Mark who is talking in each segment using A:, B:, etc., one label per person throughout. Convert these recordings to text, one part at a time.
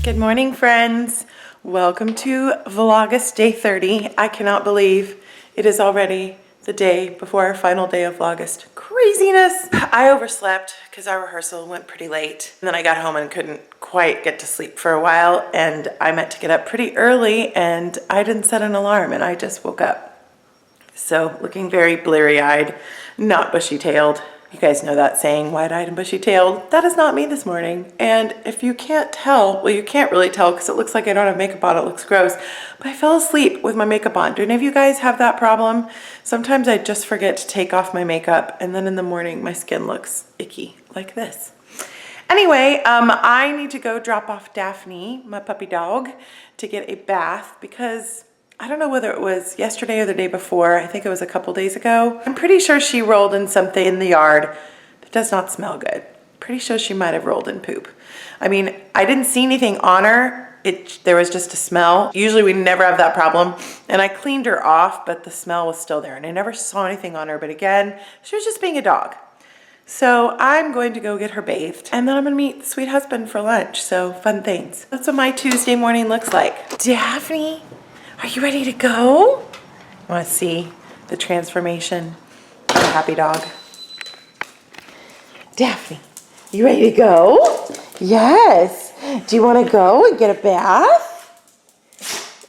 A: Good morning, friends. Welcome to Vlogust day 30. I cannot believe it is already the day before our final day of Vlogust. Craziness! I overslept because our rehearsal went pretty late. And then I got home and couldn't quite get to sleep for a while, and I meant to get up pretty early and I didn't set an alarm and I just woke up. So looking very bleary-eyed, not bushy-tailed. You guys know that saying, wide-eyed and bushy-tailed. That is not me this morning. And if you can't tell, well, you can't really tell because it looks like I don't have makeup on. It looks gross. But I fell asleep with my makeup on. Do any of you guys have that problem? Sometimes I just forget to take off my makeup, and then in the morning my skin looks icky like this. Anyway, I need to go drop off Daphne, my puppy dog, to get a bath because I don't know whether it was yesterday or the day before. I think it was a couple days ago. I'm pretty sure she rolled in something in the yard that does not smell good. Pretty sure she might have rolled in poop. I mean, I didn't see anything on her. There was just a smell. Usually we never have that problem. And I cleaned her off, but the smell was still there. And I never saw anything on her. But again, she was just being a dog. So I'm going to go get her bathed. And then I'm gonna meet the sweet husband for lunch. So fun things. That's what my Tuesday morning looks like. Daphne? Are you ready to go? I want to see the transformation of a happy dog. Daphne, you ready to go? Yes. Do you want to go and get a bath?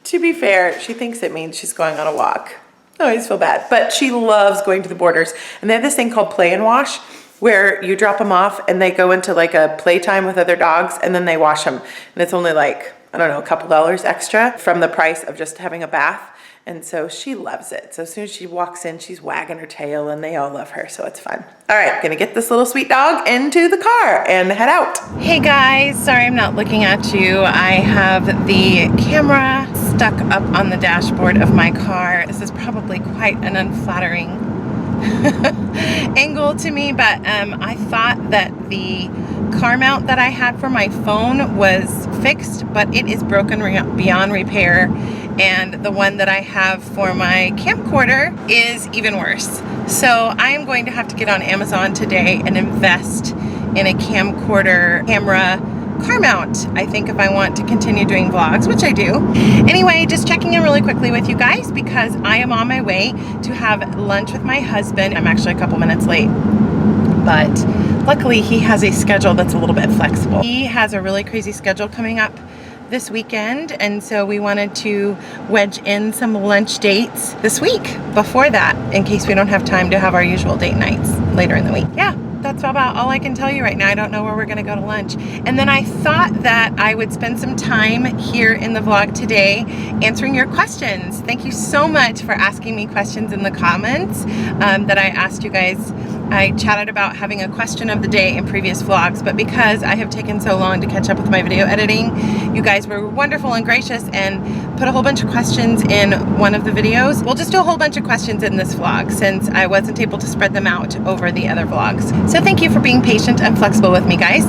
A: To be fair, she thinks it means she's going on a walk. I always feel bad, but she loves going to the Borders. And they have this thing called Play and Wash, where you drop them off and they go into like a playtime with other dogs and then they wash them. And it's only like, I don't know, a couple dollars extra from the price of just having a bath. And so she loves it. So as soon as she walks in, she's wagging her tail and they all love her. So it's fun. All right, gonna get this little sweet dog into the car and head out. Hey guys, sorry I'm not looking at you. I have the camera stuck up on the dashboard of my car. This is probably quite an unflattering angle to me, but I thought that the car mount that I had for my phone was fixed, but it is broken beyond repair, and the one that I have for my camcorder is even worse. So I am going to have to get on Amazon today and invest in a camcorder camera car mount, I think, if I want to continue doing vlogs, which I do. Anyway, just checking in really quickly with you guys because I am on my way to have lunch with my husband. I'm actually a couple minutes late, but luckily he has a schedule that's a little bit flexible. He has a really crazy schedule coming up this weekend, and so we wanted to wedge in some lunch dates this week before that in case we don't have time to have our usual date nights later in the week. Yeah. That's about all I can tell you right now. I don't know where we're gonna go to lunch. And then I thought that I would spend some time here in the vlog today answering your questions. Thank you so much for asking me questions in the comments that I asked you guys. I chatted about having a question of the day in previous vlogs, but because I have taken so long to catch up with my video editing, you guys were wonderful and gracious and put a whole bunch of questions in one of the videos. We'll just do a whole bunch of questions in this vlog since I wasn't able to spread them out over the other vlogs. So thank you for being patient and flexible with me, guys.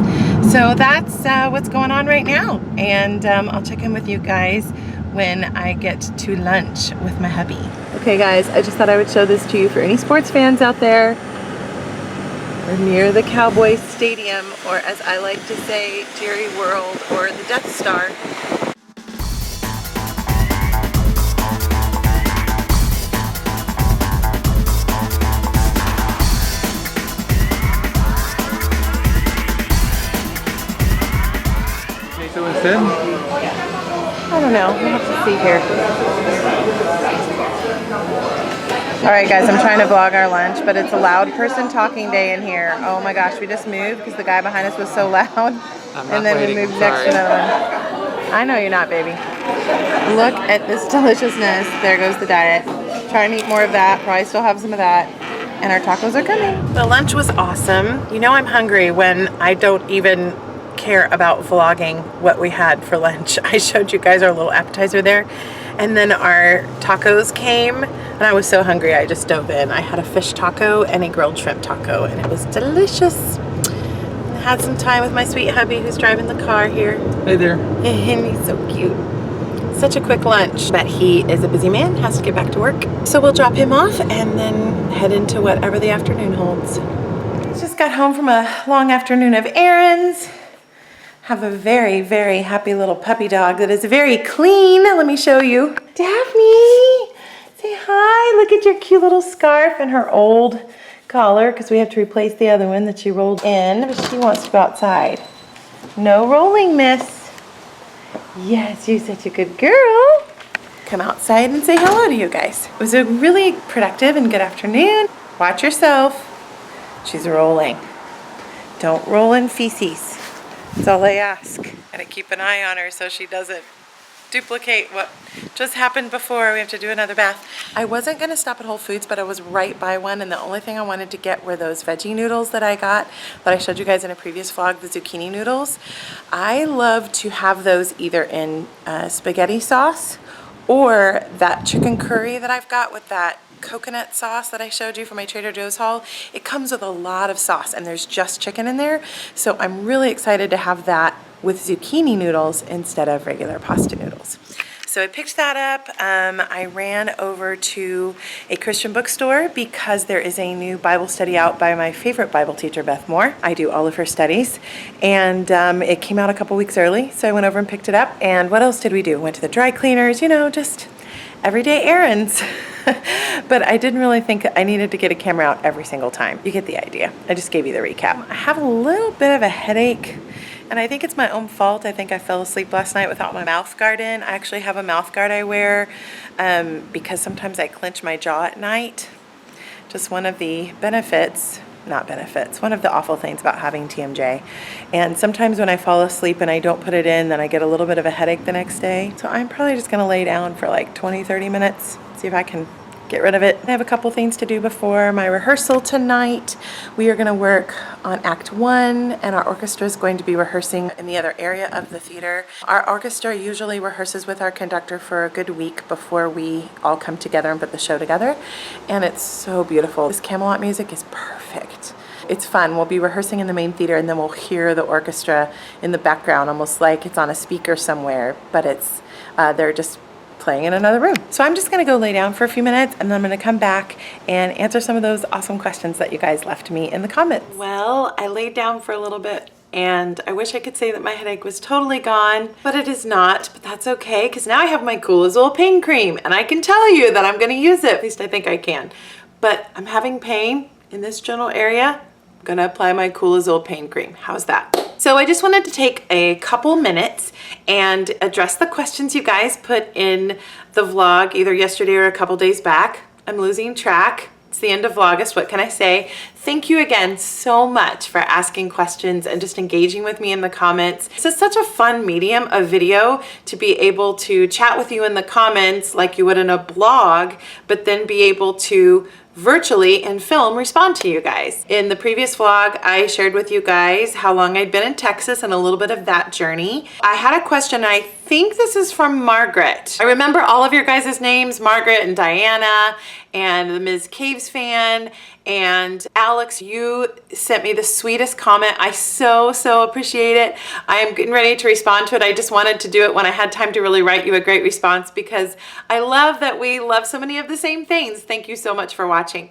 A: So that's what's going on right now. And I'll check in with you guys when I get to lunch with my hubby. Okay guys, I just thought I would show this to you for any sports fans out there. We're near the Cowboys Stadium, or as I like to say, Jerry World, or the Death Star.
B: Queso instead?
A: I don't know, we'll have to see here. Alright guys, I'm trying to vlog our lunch, but it's a loud person talking day in here. Oh my gosh, we just moved because the guy behind us was so loud. And then we moved next to another one. I know you're not, baby. Look at this deliciousness. There goes the diet. Trying to eat more of that, probably still have some of that. And our tacos are coming. The lunch was awesome. You know I'm hungry when I don't even care about vlogging what we had for lunch. I showed you guys our little appetizer there. And then our tacos came, and I was so hungry I just dove in. I had a fish taco and a grilled shrimp taco, and it was delicious. I had some time with my sweet hubby who's driving the car here.
B: Hey there.
A: And he's so cute. Such a quick lunch, but he is a busy man, has to get back to work. So we'll drop him off and then head into whatever the afternoon holds. Just got home from a long afternoon of errands. have a very, very happy little puppy dog that is very clean. Let me show you. Daphne, say hi. Look at your cute little scarf and her old collar because we have to replace the other one that she rolled in, but she wants to go outside. No rolling, miss. Yes, you're such a good girl. Come outside and say hello to you guys. It was a really productive and good afternoon. Watch yourself. She's rolling. Don't roll in feces. That's all I ask. Gotta keep an eye on her so she doesn't duplicate what just happened before. We have to do another bath. I wasn't gonna stop at Whole Foods, but I was right by one, and the only thing I wanted to get were those veggie noodles that I got, that I showed you guys in a previous vlog, the zucchini noodles. I love to have those either in spaghetti sauce or that chicken curry that I've got with that coconut sauce that I showed you from my Trader Joe's haul. It comes with a lot of sauce and there's just chicken in there. So I'm really excited to have that with zucchini noodles instead of regular pasta noodles. So I picked that up. I ran over to a Christian bookstore because there is a new Bible study out by my favorite Bible teacher, Beth Moore. I do all of her studies. And it came out a couple weeks early, so I went over and picked it up. And what else did we do? Went to the dry cleaners, you know, just everyday errands. But I didn't really think I needed to get a camera out every single time. You get the idea. I just gave you the recap. I have a little bit of a headache, and I think it's my own fault. I think I fell asleep last night without my mouth guard in. I actually have a mouth guard I wear because sometimes I clench my jaw at night. Just one of the benefits, not benefits, one of the awful things about having TMJ. And sometimes when I fall asleep and I don't put it in, then I get a little bit of a headache the next day. So I'm probably just gonna lay down for like 20-30 minutes, see if I can get rid of it. I have a couple things to do before my rehearsal tonight. We are gonna work on Act 1, and our orchestra is going to be rehearsing in the other area of the theater. Our orchestra usually rehearses with our conductor for a good week before we all come together and put the show together, and it's so beautiful. This Camelot music is perfect. It's fun. We'll be rehearsing in the main theater, and then we'll hear the orchestra in the background, almost like it's on a speaker somewhere, but it's they're just playing in another room. So I'm just gonna go lay down for a few minutes, and then I'm gonna come back and answer some of those awesome questions that you guys left me in the comments. Well, I laid down for a little bit, and I wish I could say that my headache was totally gone, but it is not. But that's okay, because now I have my Cool Azul pain cream, and I can tell you that I'm gonna use it. At least I think I can. But I'm having pain in this general area. I'm gonna apply my Cool Azul pain cream. How's that? So I just wanted to take a couple minutes and address the questions you guys put in the vlog either yesterday or a couple days back. I'm losing track. It's the end of Vlogust. What can I say? Thank you again so much for asking questions and just engaging with me in the comments. This is such a fun medium of video to be able to chat with you in the comments like you would in a blog, but then be able to virtually and film respond to you guys. In the previous vlog, I shared with you guys how long I'd been in Texas and a little bit of that journey. I had a question, I think this is from Margaret. I remember all of your guys' names, Margaret and Diana and the Ms. Caves fan, and Alex, you sent me the sweetest comment. I so appreciate it. I am getting ready to respond to it. I just wanted to do it when I had time to really write you a great response because I love that we love so many of the same things. Thank you so much for watching.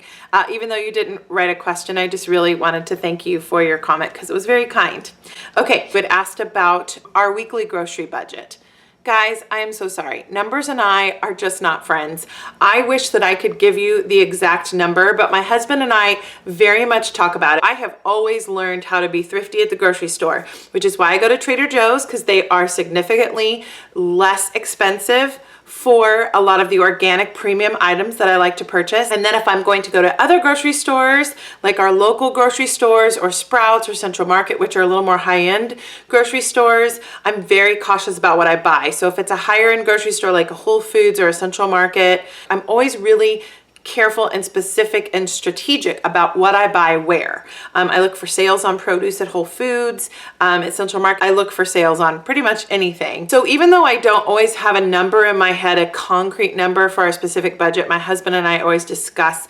A: Even though you didn't write a question, I just really wanted to thank you for your comment because it was very kind. Okay, we had asked about our weekly grocery budget. Guys, I am so sorry. Numbers and I are just not friends. I wish that I could give you the exact number, but my husband and I very much talk about it. I have always learned how to be thrifty at the grocery store, which is why I go to Trader Joe's because they are significantly less expensive for a lot of the organic premium items that I like to purchase. And then if I'm going to go to other grocery stores, like our local grocery stores or Sprouts or Central Market, which are a little more high-end grocery stores, I'm very cautious about what I buy. So if it's a higher end grocery store like a Whole Foods or a Central Market, I'm always really careful and specific and strategic about what I buy where. I look for sales on produce at Whole Foods. At Central Market, I look for sales on pretty much anything. So even though I don't always have a number in my head, a concrete number for a specific budget, my husband and I always discuss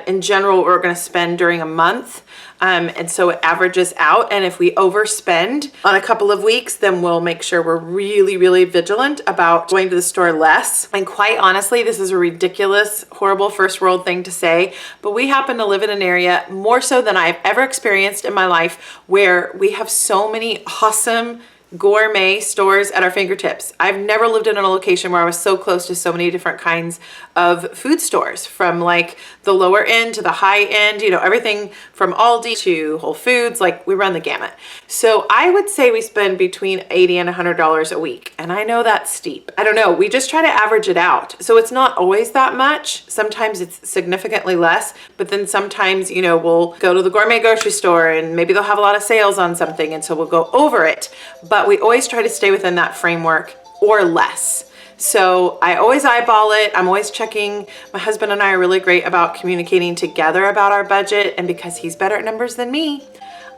A: in general we're going to spend during a month. And so it averages out. And if we overspend on a couple of weeks, then we'll make sure we're really, really vigilant about going to the store less. And quite honestly, this is a ridiculous, horrible first world thing to say, but we happen to live in an area more so than I've ever experienced in my life where we have so many awesome gourmet stores at our fingertips. I've never lived in a location where I was so close to so many different kinds of food stores, from like the lower end to the high end, you know, everything from Aldi to Whole Foods, like we run the gamut. So I would say we spend between $80 and $100 a week. And I know that's steep. I don't know. We just try to average it out. So it's not always that much. Sometimes it's significantly less, but then sometimes, you know, we'll go to the gourmet grocery store and maybe they'll have a lot of sales on something. And so we'll go over it. But we always try to stay within that framework or less. So I always eyeball it. I'm always checking. My husband and I are really great about communicating together about our budget. And because he's better at numbers than me,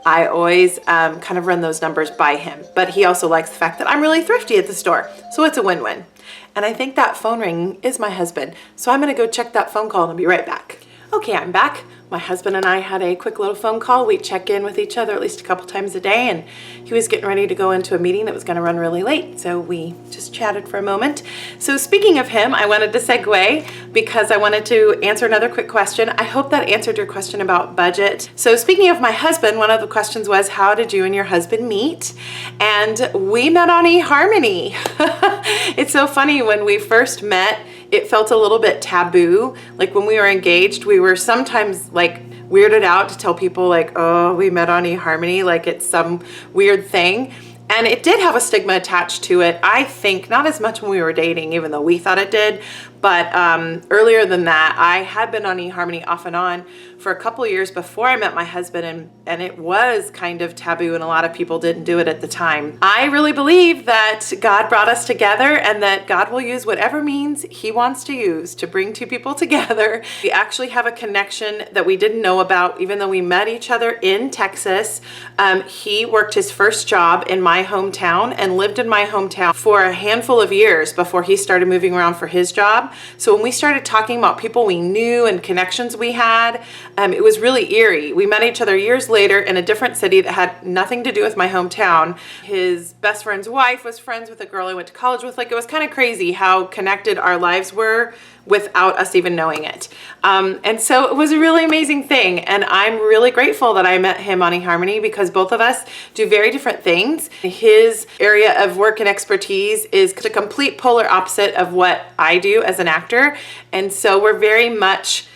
A: I always kind of run those numbers by him. But he also likes the fact that I'm really thrifty at the store. So it's a win-win. And I think that phone ring is my husband. So I'm going to go check that phone call and I'll be right back. Okay, I'm back. My husband and I had a quick little phone call. We check in with each other at least a couple times a day, and he was getting ready to go into a meeting that was going to run really late. So we just chatted for a moment. So speaking of him, I wanted to segue because I wanted to answer another quick question. I hope that answered your question about budget. So speaking of my husband, one of the questions was, how did you and your husband meet? And we met on eHarmony. It's so funny, when we first met, it felt a little bit taboo. Like when we were engaged, we were sometimes like weirded out to tell people like, oh, we met on eHarmony, like it's some weird thing. And it did have a stigma attached to it. I think not as much when we were dating, even though we thought it did, but earlier than that, I had been on eHarmony off and on for a couple of years before I met my husband, and it was kind of taboo and a lot of people didn't do it at the time. I really believe that God brought us together and that God will use whatever means He wants to use to bring two people together. We actually have a connection that we didn't know about, even though we met each other in Texas. He worked his first job in my hometown and lived in my hometown for a handful of years before he started moving around for his job. So when we started talking about people we knew and connections we had, it was really eerie. We met each other years later in a different city that had nothing to do with my hometown. His best friend's wife was friends with a girl I went to college with. Like, it was kind of crazy how connected our lives were without us even knowing it. And so it was a really amazing thing. And I'm really grateful that I met him on eHarmony because both of us do very different things. His area of work and expertise is the complete polar opposite of what I do as an actor. And so we're very much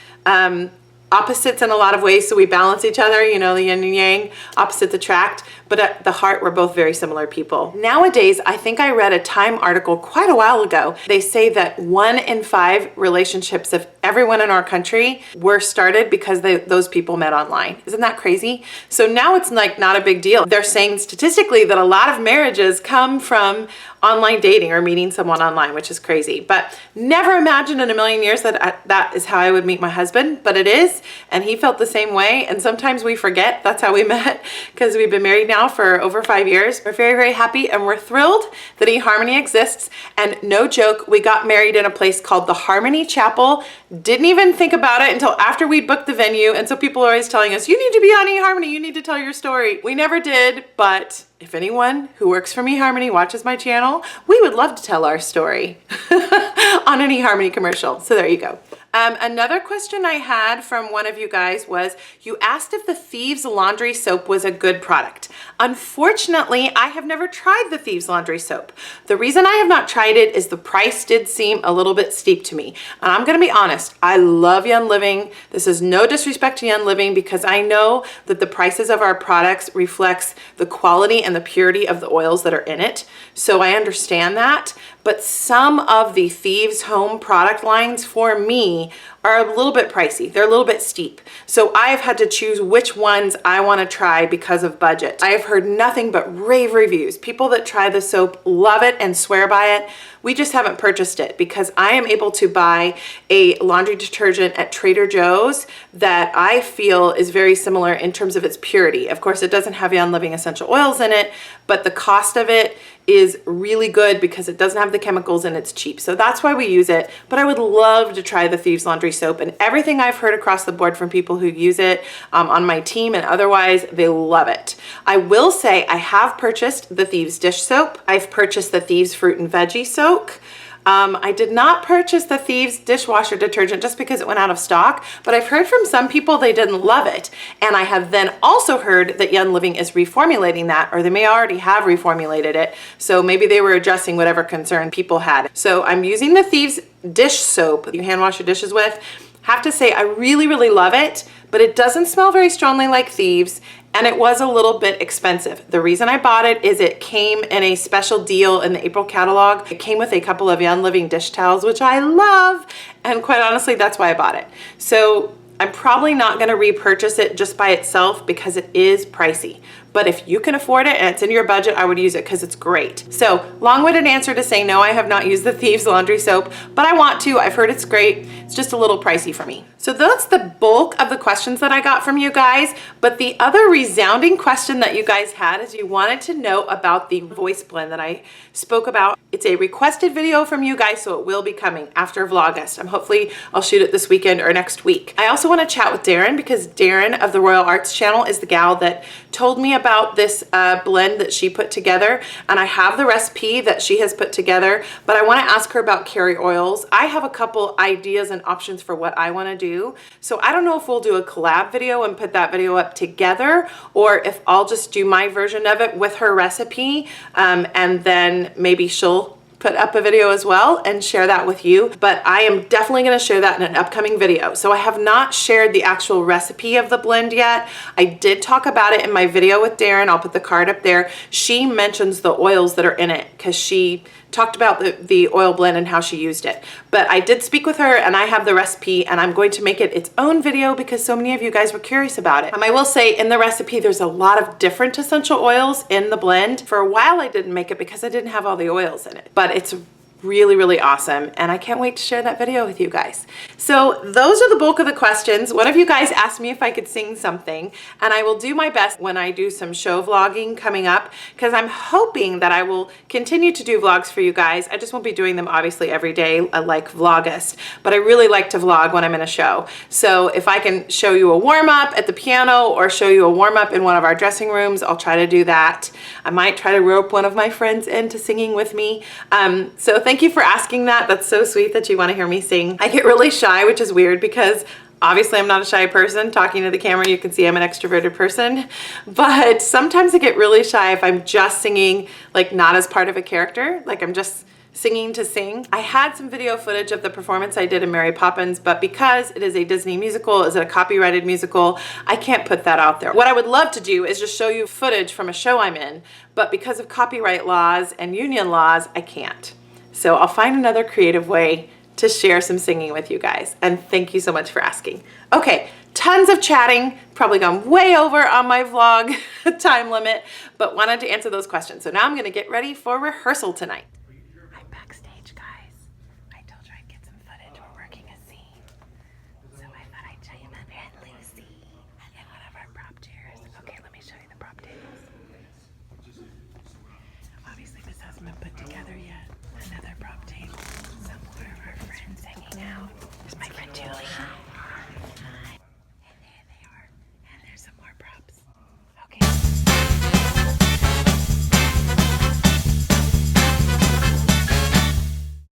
A: opposites in a lot of ways, so we balance each other, you know, the yin and yang, opposites attract, but at the heart, we're both very similar people. Nowadays, I think I read a Time article quite a while ago. They say that 1 in 5 relationships of everyone in our country were started because those people met online. Isn't that crazy? So now it's like not a big deal. They're saying statistically that a lot of marriages come from online dating or meeting someone online, which is crazy. But never imagined in a million years that that is how I would meet my husband, but it is. And he felt the same way. And sometimes we forget that's how we met because we've been married now for over 5 years. We're very, very happy and we're thrilled that eHarmony exists. And no joke, we got married in a place called the Harmony Chapel. Didn't even think about it until after we booked the venue. And so people are always telling us, you need to be on eHarmony, you need to tell your story. We never did, but if anyone who works for eHarmony watches my channel, we would love to tell our story on an eHarmony commercial. So there you go. Another question I had from one of you guys was, you asked if the Thieves Laundry Soap was a good product. Unfortunately, I have never tried the Thieves Laundry Soap. The reason I have not tried it is the price did seem a little bit steep to me. And I'm gonna be honest, I love Young Living. This is no disrespect to Young Living because I know that the prices of our products reflects the quality and the purity of the oils that are in it. So I understand that. But some of the Thieves Home product lines for me are a little bit pricey. They're a little bit steep. So I've had to choose which ones I want to try because of budget. I have heard nothing but rave reviews. People that try the soap love it and swear by it. We just haven't purchased it because I am able to buy a laundry detergent at Trader Joe's that I feel is very similar in terms of its purity. Of course, it doesn't have Young Living essential oils in it, but the cost of it is really good because it doesn't have the chemicals and it's cheap. So that's why we use it. But I would love to try the Thieves Laundry Soap, and everything I've heard across the board from people who use it on my team and otherwise, they love it. I will say I have purchased the Thieves Dish Soap. I've purchased the Thieves Fruit and Veggie Soak. I did not purchase the Thieves dishwasher detergent just because it went out of stock, but I've heard from some people they didn't love it. And I have then also heard that Young Living is reformulating that, or they may already have reformulated it. So maybe they were addressing whatever concern people had. So I'm using the Thieves dish soap that you hand wash your dishes with. Have to say I really, really love it, but it doesn't smell very strongly like Thieves, and it was a little bit expensive. The reason I bought it is it came in a special deal in the April catalog. It came with a couple of Young Living dish towels, which I love, and quite honestly, that's why I bought it. So I'm probably not gonna repurchase it just by itself because it is pricey. But if you can afford it and it's in your budget, I would use it because it's great. So long-winded answer to say no, I have not used the Thieves Laundry Soap, but I want to. I've heard it's great. It's just a little pricey for me. So that's the bulk of the questions that I got from you guys. But the other resounding question that you guys had is you wanted to know about the voice blend that I spoke about. It's a requested video from you guys, so it will be coming after Vlogust. Hopefully I'll shoot it this weekend or next week. I also want to chat with Darren because Darren of the Royal Arts channel is the gal that told me about this blend that she put together, and I have the recipe that she has put together, but I want to ask her about carry oils. I have a couple ideas and options for what I want to do, so I don't know if we'll do a collab video and put that video up together, or if I'll just do my version of it with her recipe, and then maybe she'll put up a video as well and share that with you. But I am definitely going to share that in an upcoming video. So I have not shared the actual recipe of the blend yet. I did talk about it in my video with Darren. I'll put the card up there. She mentions the oils that are in it because she talked about the oil blend and how she used it. But I did speak with her and I have the recipe, and I'm going to make it its own video because so many of you guys were curious about it. I will say in the recipe there's a lot of different essential oils in the blend. For a while I didn't make it because I didn't have all the oils in it, but it's really, really awesome, and I can't wait to share that video with you guys. So those are the bulk of the questions. One of you guys asked me if I could sing something, and I will do my best when I do some show vlogging coming up, because I'm hoping that I will continue to do vlogs for you guys. I just won't be doing them obviously every day like Vlogust, but I really like to vlog when I'm in a show. So if I can show you a warm-up at the piano or show you a warm-up in one of our dressing rooms, I'll try to do that. I might try to rope one of my friends into singing with me. So thank you for asking that. That's so sweet that you want to hear me sing. I get really shy, which is weird because obviously I'm not a shy person. Talking to the camera, you can see I'm an extroverted person, but sometimes I get really shy if I'm just singing, like not as part of a character, like I'm just singing to sing. I had some video footage of the performance I did in Mary Poppins, but because it is a Disney musical, is it a copyrighted musical, I can't put that out there. What I would love to do is just show you footage from a show I'm in, but because of copyright laws and union laws, I can't. So I'll find another creative way to share some singing with you guys. And thank you so much for asking. Okay, tons of chatting, probably gone way over on my vlog time limit, but wanted to answer those questions. So now I'm gonna get ready for rehearsal tonight.